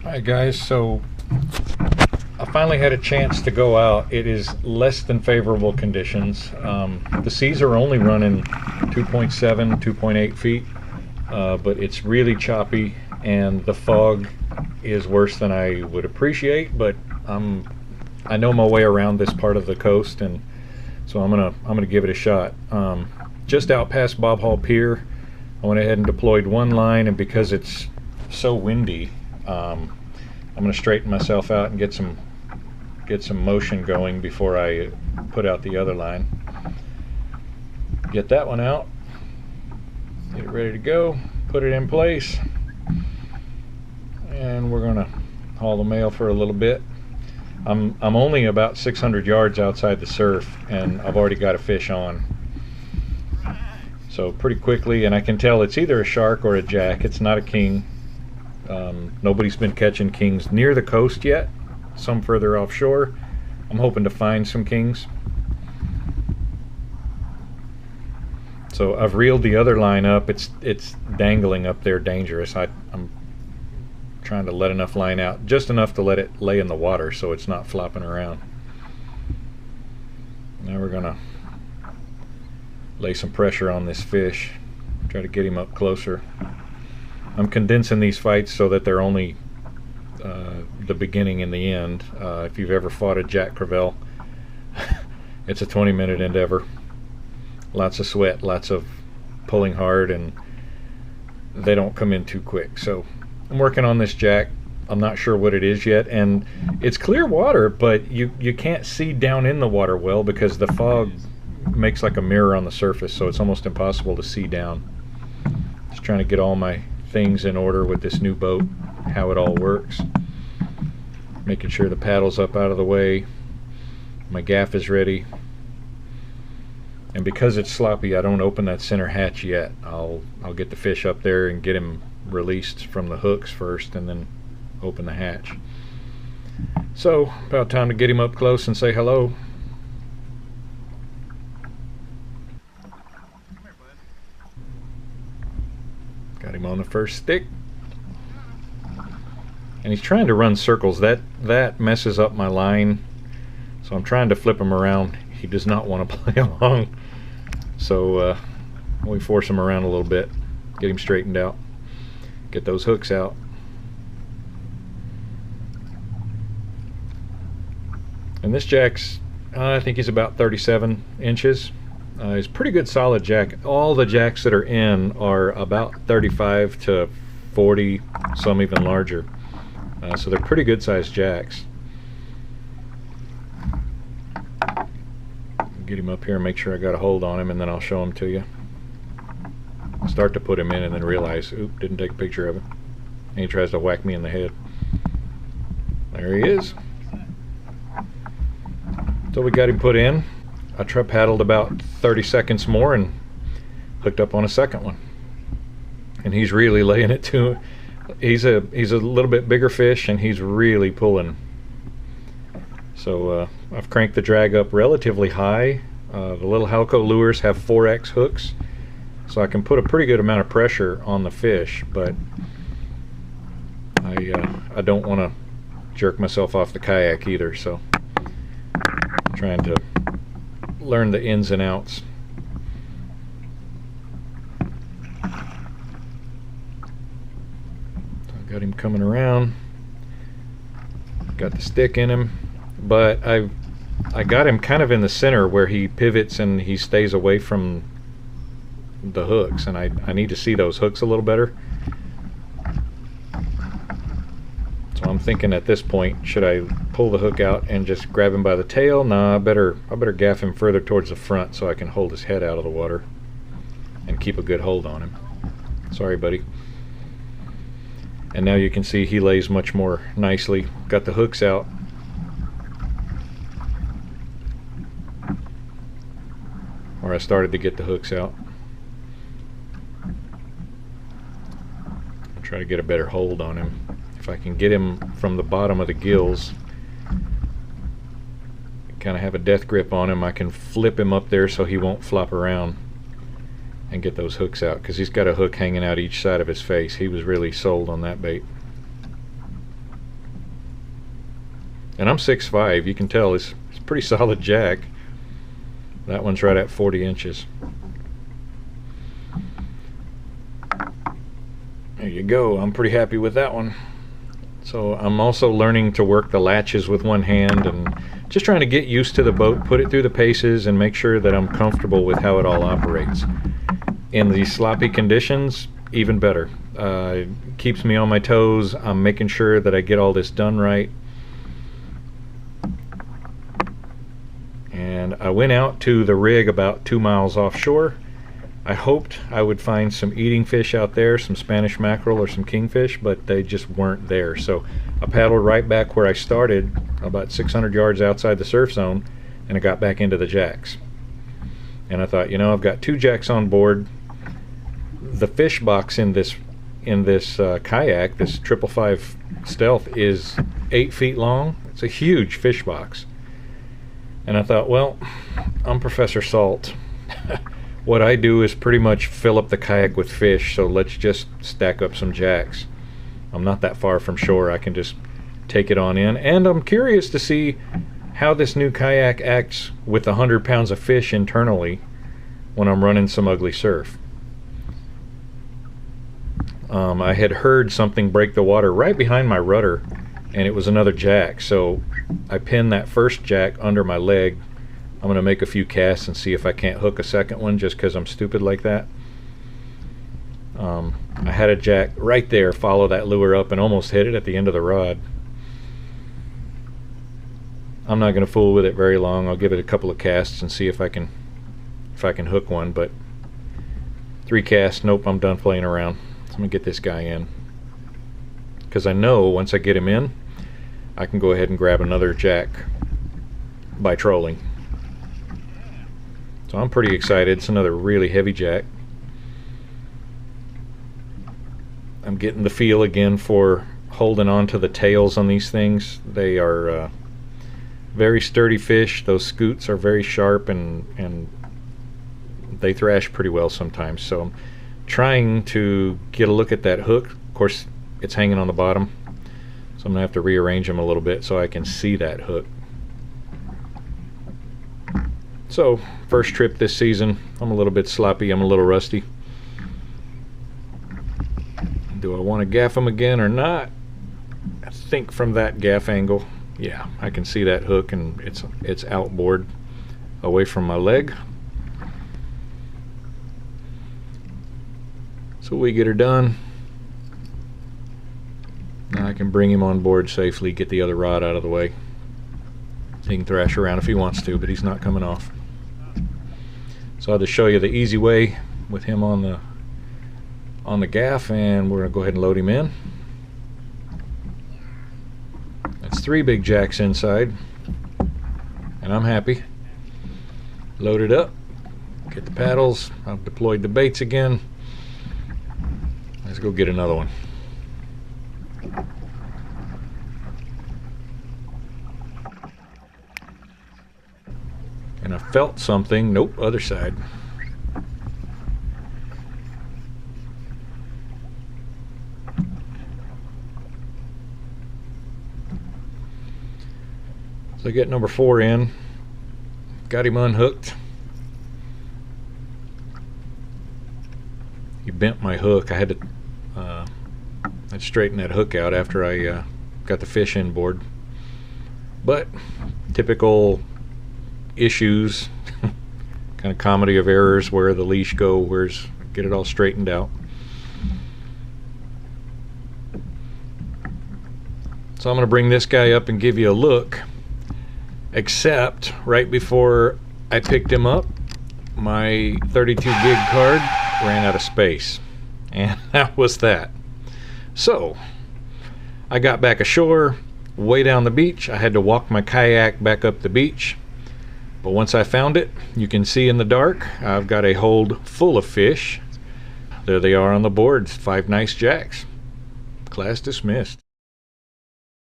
Hi guys, so I finally had a chance to go out. It is less than favorable conditions. The seas are only running 2.7, 2.8 feet, but it's really choppy and the fog is worse than I would appreciate, but I know my way around this part of the coast, and so I'm gonna give it a shot. Just out past Bob Hall Pier, I went ahead and deployed one line, and because it's so windy, I'm going to straighten myself out and get some motion going before I put out the other line. Get that one out, get it ready to go, put it in place, and we're going to haul the mail for a little bit. I'm only about 600 yards outside the surf, and I've already got a fish on. So pretty quickly, and I can tell it's either a shark or a jack. It's not a king. Nobody's been catching kings near the coast yet. Some further offshore. I'm hoping to find some kings. So I've reeled the other line up. It's dangling up there, dangerous. I'm trying to let enough line out, just enough to let it lay in the water so it's not flopping around. Now we're gonna lay some pressure on this fish, try to get him up closer. I'm condensing these fights so that they're only the beginning and the end. If you've ever fought a Jack Crevalle, it's a 20-minute endeavor. Lots of sweat, lots of pulling hard, and they don't come in too quick. So I'm working on this jack. I'm not sure what it is yet, and it's clear water, but you can't see down in the water well because the fog makes like a mirror on the surface, so it's almost impossible to see down. Just trying to get all my things in order with this new boat, how it all works. Making sure the paddle's up out of the way, my gaff is ready, and because it's sloppy, I don't open that center hatch yet. I'll get the fish up there and get him released from the hooks first, and then open the hatch. So about time to get him up close and say hello. Got him on the first stick, and he's trying to run circles. That messes up my line, so I'm trying to flip him around. He does not want to play along, so we force him around a little bit, get him straightened out, get those hooks out. And this jack's I think he's about 37 inches. He's a pretty good solid jack. All the jacks that are in are about 35 to 40, some even larger. So they're pretty good sized jacks. Get him up here and make sure I got a hold on him, and then I'll show him to you. I'll start to put him in and then realize, oop, didn't take a picture of him. And he tries to whack me in the head. There he is. So we got him put in. I paddled about 30 seconds more and hooked up on a second one, and he's really laying it to. He's a little bit bigger fish, and he's really pulling. So I've cranked the drag up relatively high. The little Halco lures have 4x hooks, so I can put a pretty good amount of pressure on the fish, but I don't want to jerk myself off the kayak either, so I'm trying to learn the ins and outs. So I got him coming around, got the stick in him, but I got him kind of in the center where he pivots and he stays away from the hooks, and I need to see those hooks a little better. So I'm thinking at this point, should I pull the hook out and just grab him by the tail? Nah, I better gaff him further towards the front so I can hold his head out of the water and keep a good hold on him. Sorry, buddy. And now you can see he lays much more nicely. Got the hooks out. Or I started to get the hooks out. I'll try to get a better hold on him. If I can get him from the bottom of the gills, kind of have a death grip on him, I can flip him up there so he won't flop around and get those hooks out, because he's got a hook hanging out each side of his face. He was really sold on that bait. And I'm 6'5", you can tell it's a pretty solid jack. That one's right at 40 inches. There you go, I'm pretty happy with that one. So I'm also learning to work the latches with one hand and just trying to get used to the boat, put it through the paces, and make sure that I'm comfortable with how it all operates. In these sloppy conditions, even better. It keeps me on my toes. I'm making sure that I get all this done right. And I went out to the rig about 2 miles offshore. I hoped I would find some eating fish out there, some Spanish mackerel or some kingfish, but they just weren't there. So I paddled right back where I started, about 600 yards outside the surf zone, and I got back into the jacks. And I thought, you know, I've got 2 jacks on board. The fish box in this kayak, this 555 Stealth, is 8 feet long. It's a huge fish box. And I thought, well, I'm Professor Salt. What I do is pretty much fill up the kayak with fish, so let's just stack up some jacks. I'm not that far from shore. I can just take it on in. And I'm curious to see how this new kayak acts with 100 pounds of fish internally when I'm running some ugly surf. I had heard something break the water right behind my rudder, and it was another jack. So I pinned that first jack under my leg. I'm going to make a few casts and see if I can't hook a second one, just because I'm stupid like that. I had a jack right there follow that lure up and almost hit it at the end of the rod. I'm not going to fool with it very long. I'll give it a couple of casts and see if I can hook one. But 3 casts, nope, I'm done playing around. So I'm going to get this guy in, because I know once I get him in, I can go ahead and grab another jack by trolling. So I'm pretty excited. It's another really heavy jack. I'm getting the feel again for holding on to the tails on these things. They are very sturdy fish. Those scoots are very sharp, and they thrash pretty well sometimes. So I'm trying to get a look at that hook. Of course, it's hanging on the bottom, so I'm gonna have to rearrange them a little bit so I can see that hook. So, first trip this season. I'm a little bit sloppy, I'm a little rusty. Do I want to gaff him again or not? I think from that gaff angle, yeah, I can see that hook, and it's outboard away from my leg. So we get her done. Now I can bring him on board safely, get the other rod out of the way. He can thrash around if he wants to, but he's not coming off. So I'll just show you the easy way with him on the gaff, and we're going to go ahead and load him in. That's 3 big jacks inside, and I'm happy. Load it up, get the paddles. I've deployed the baits again. Let's go get another one. And I felt something. Nope, other side. So I get number 4 in. Got him unhooked. He bent my hook. I had to I'd straighten that hook out after I got the fish inboard. But typical issues, kind of comedy of errors, where the leash go, get it all straightened out. So I'm going to bring this guy up and give you a look, except right before I picked him up, my 32 gig card ran out of space, and that was that. So I got back ashore, way down the beach. I had to walk my kayak back up the beach. But once I found it, you can see in the dark, I've got a hold full of fish. There they are on the board, 5 nice jacks. Class dismissed.